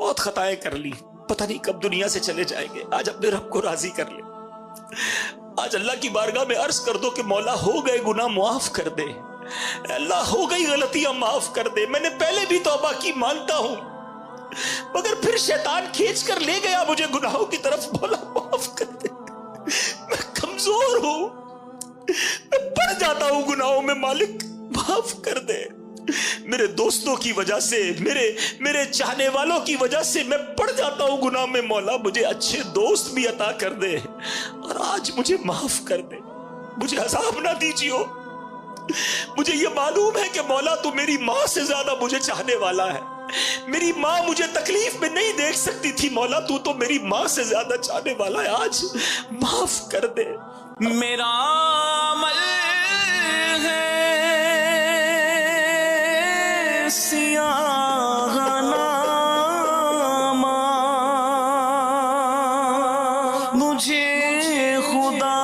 بہت خطائیں کر لی, پتہ نہیں کب دنیا سے چلے جائیں گے. آج اپنے رب کو راضی کر لے. آج اللہ کی بارگاہ میں عرض کر دو کہ مولا ہو گئے گناہ معاف کر دے, اللہ ہو گئی غلطیاں معاف کر دے. میں نے پہلے بھی توبہ کی, مانتا ہوں, مگر پھر شیطان کھینچ کر لے گیا مجھے گناہوں کی طرف. مولا معاف کر دے, میں کمزور ہوں, میں پڑ جاتا ہوں گناہوں میں. مالک معاف کر دے. میرے دوستوں کی وجہ سے, میرے چاہنے والوں کی وجہ سے میں پڑ جاتا ہوں گناہ میں. مولا مجھے اچھے دوست بھی عطا کر دے, اور آج مجھے معاف کر دے. مجھے عذاب نہ دیجیو. مجھے یہ معلوم ہے کہ مولا تو میری ماں سے زیادہ مجھے چاہنے والا ہے. میری ماں مجھے تکلیف میں نہیں دیکھ سکتی تھی, مولا تو میری ماں سے زیادہ چاہنے والا ہے. آج معاف کر دے. میرا عمل ہے سیاہ نامہ, مجھے خدا